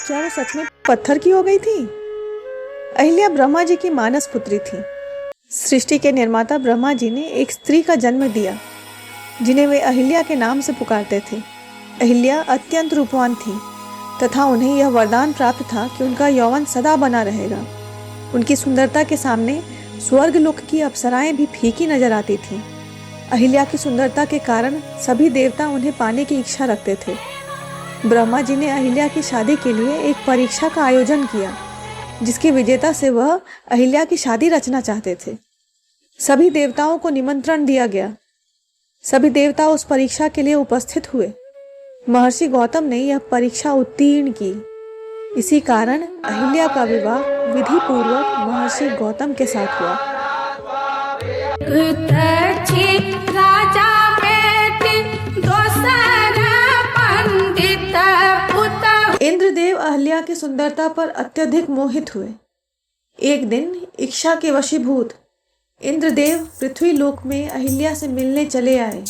क्या वो सच में पत्थर की हो गई थी? अहिल्या ब्रह्मा जी की मानस पुत्री थी। सृष्टि के निर्माता ब्रह्मा जी ने एक स्त्री का जन्म दिया जिन्हें वे अहिल्या के नाम से पुकारते थे। अहिल्या अत्यंत रूपवान थी तथा उन्हें यह वरदान प्राप्त था कि उनका यौवन सदा बना रहेगा। उनकी सुंदरता के सामने स्वर्गलोक की अप्सराएं भी फीकी नजर आती थीं। अहिल्या की सुंदरता के कारण सभी देवता उन्हें पाने की इच्छा रखते थे। ब्रह्मा जी ने अहिल्या की शादी के लिए एक परीक्षा का आयोजन किया जिसकी विजेता से वह अहिल्या की शादी रचना चाहते थे। सभी देवताओं को निमंत्रण दिया गया। सभी देवता उस परीक्षा के लिए उपस्थित हुए। महर्षि गौतम ने यह परीक्षा उत्तीर्ण की। इसी कारण अहिल्या का विवाह विधि पूर्वक महर्षि गौतम के साथ हुआ। इंद्रदेव अहिल्या की सुंदरता पर अत्यधिक मोहित हुए। एक दिन इच्छा के वशीभूत इंद्रदेव पृथ्वी लोक में अहिल्या से मिलने चले आए।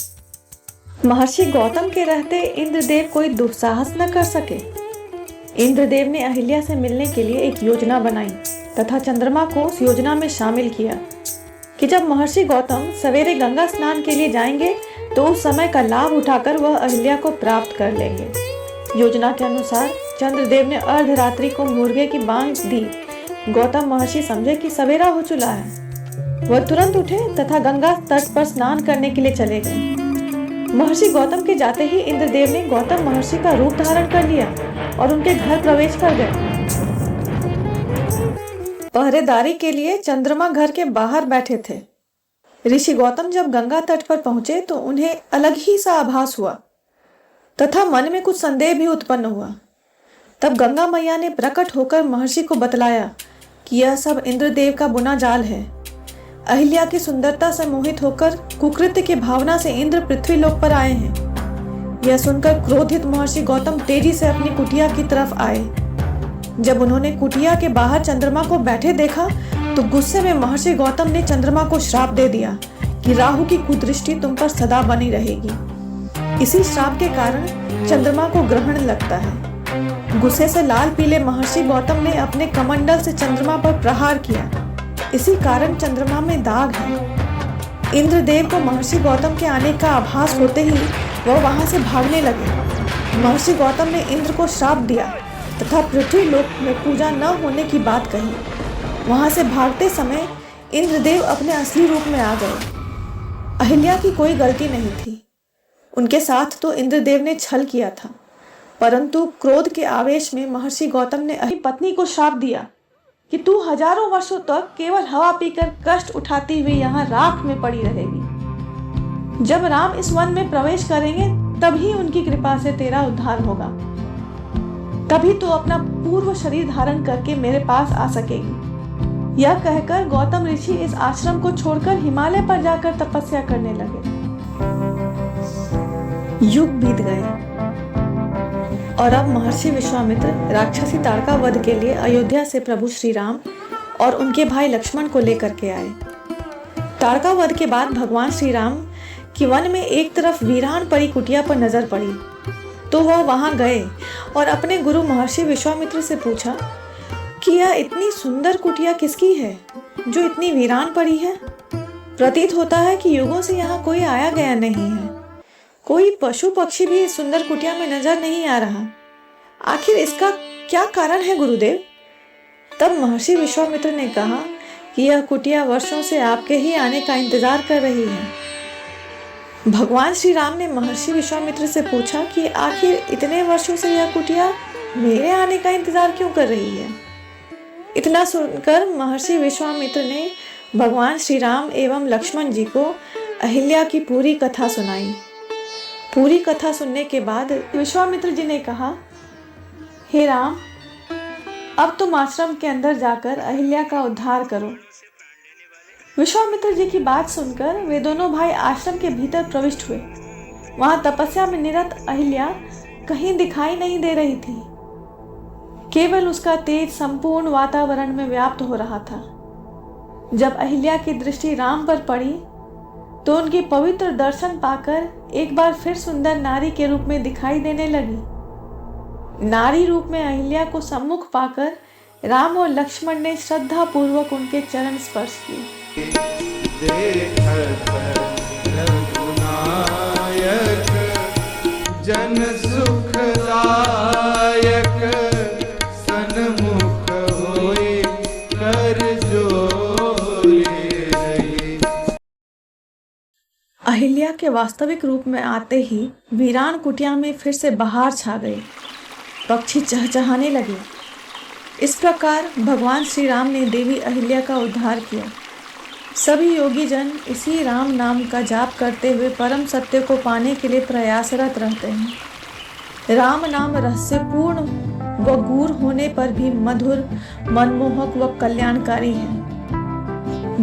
महर्षि गौतम के रहते इंद्रदेव कोई दुस्साहस न कर सके। इंद्रदेव ने अहिल्या से मिलने के लिए एक योजना बनाई तथा चंद्रमा को उस योजना में शामिल किया कि जब महर्षि गौतम सवेरे गंगा स्नान के लिए जाएंगे तो उस समय का लाभ उठाकर वह अहिल्या को प्राप्त कर लेंगे। योजना के अनुसार चंद्रदेव ने अर्धरात्रि को मुर्गे की बांग दी। गौतम महर्षि समझे कि सवेरा हो चुका है। वह तुरंत उठे तथा गंगा तट पर स्नान करने के लिए चले गए। महर्षि गौतम के जाते ही इंद्रदेव ने गौतम महर्षि का रूप धारण कर लिया और उनके घर प्रवेश कर गए। पहरेदारी के लिए चंद्रमा घर के बाहर बैठे थे। ऋषि गौतम जब गंगा तट पर पहुंचे तो उन्हें अलग ही सा आभास हुआ तथा मन में कुछ संदेह भी उत्पन्न हुआ। तब गंगा मैया ने प्रकट होकर महर्षि को बतलाया कि यह सब इंद्रदेव का बुना जाल है। अहिल्या की सुंदरता से मोहित होकर कुकृत्य की भावना से इंद्र पृथ्वी लोक पर आए हैं। यह सुनकर क्रोधित महर्षि गौतम तेजी से अपनी कुटिया की तरफ आए। जब उन्होंने कुटिया के बाहर चंद्रमा को बैठे देखा तो गुस्से में महर्षि गौतम ने चंद्रमा को श्राप दे दिया कि राहु की कुदृष्टि तुम पर सदा बनी रहेगी। इसी श्राप के कारण चंद्रमा को ग्रहण लगता है। गुस्से से लाल पीले महर्षि गौतम ने अपने कमंडल से चंद्रमा पर प्रहार किया। इसी कारण चंद्रमा में दाग है। इंद्रदेव को महर्षि गौतम के आने का आभास होते ही वह वहां से भागने लगे। महर्षि गौतम ने इंद्र को श्राप दिया तथा पृथ्वी लोक में पूजा न होने की बात कही। वहां से भागते समय इंद्रदेव अपने असली रूप में आ गए। अहिल्या की कोई गलती नहीं थी। उनके साथ तो इंद्रदेव ने छल किया था, परंतु क्रोध के आवेश में महर्षि गौतम ने अपनी पत्नी को श्राप दिया कि तू हजारों वर्षों तक केवल हवा पीकर कष्ट उठाती हुई यहाँ राख में पड़ी रहेगी। जब राम इस वन में प्रवेश करेंगे तभी उनकी कृपा से तेरा उद्धार होगा। तभी तो अपना पूर्व शरीर धारण करके मेरे पास आ सकेगी। यह कहकर गौतम ऋषि इस आश्रम को छोड़कर हिमालय पर जाकर तपस्या करने लगे। युग बीत गए और अब महर्षि विश्वामित्र राक्षसी ताड़का वध के लिए अयोध्या से प्रभु श्री राम और उनके भाई लक्ष्मण को लेकर के आए। ताड़का वध के बाद भगवान श्री राम की वन में एक तरफ वीरान पड़ी कुटिया पर नजर पड़ी तो वह वहां गए और अपने गुरु महर्षि विश्वामित्र से पूछा कि यह इतनी सुंदर कुटिया किसकी है जो इतनी वीरान पड़ी है। प्रतीत होता है कि युगों से यहाँ कोई आया गया नहीं है। कोई पशु पक्षी भी इस सुंदर कुटिया में नजर नहीं आ रहा। आखिर इसका क्या कारण है गुरुदेव? तब महर्षि विश्वामित्र ने कहा कि यह कुटिया वर्षों से आपके ही आने का इंतजार कर रही है। भगवान श्री राम ने महर्षि विश्वामित्र से पूछा कि आखिर इतने वर्षों से यह कुटिया मेरे आने का इंतजार क्यों कर रही है। इतना सुनकर महर्षि विश्वामित्र ने भगवान श्री राम एवं लक्ष्मण जी को अहिल्या की पूरी कथा सुनाई। पूरी कथा सुनने के बाद विश्वामित्र जी ने कहा, हे राम, अब तुम आश्रम के अंदर जाकर अहिल्या का उद्धार करो। विश्वामित्र जी की बात सुनकर वे दोनों भाई आश्रम के भीतर प्रविष्ट हुए। वहां तपस्या में निरत अहिल्या कहीं दिखाई नहीं दे रही थी। केवल उसका तेज संपूर्ण वातावरण में व्याप्त हो रहा था। जब अहिल्या की दृष्टि राम पर पड़ी तो उनकी पवित्र दर्शन पाकर एक बार फिर सुंदर नारी के रूप में दिखाई देने लगी। नारी रूप में अहिल्या को सम्मुख पाकर राम और लक्ष्मण ने श्रद्धा पूर्वक उनके चरण स्पर्श किए। जन सुखदायक सन्मुख होई कर जोरी रही। अहिल्या के वास्तविक रूप में आते ही वीरान कुटिया में फिर से बहार छा गई। पक्षी चहचहाने लगे। इस प्रकार भगवान श्री राम ने देवी अहिल्या का उद्धार किया। सभी योगी जन इसी राम नाम का जाप करते हुए परम सत्य को पाने के लिए प्रयासरत रहते हैं। राम नाम रहस्यपूर्ण व गूढ़ होने पर भी मधुर, मनमोहक व कल्याणकारी है।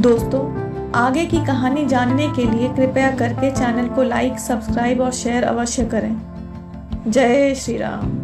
दोस्तों, आगे की कहानी जानने के लिए कृपया करके चैनल को लाइक, सब्सक्राइब और शेयर अवश्य करें। जय श्री राम।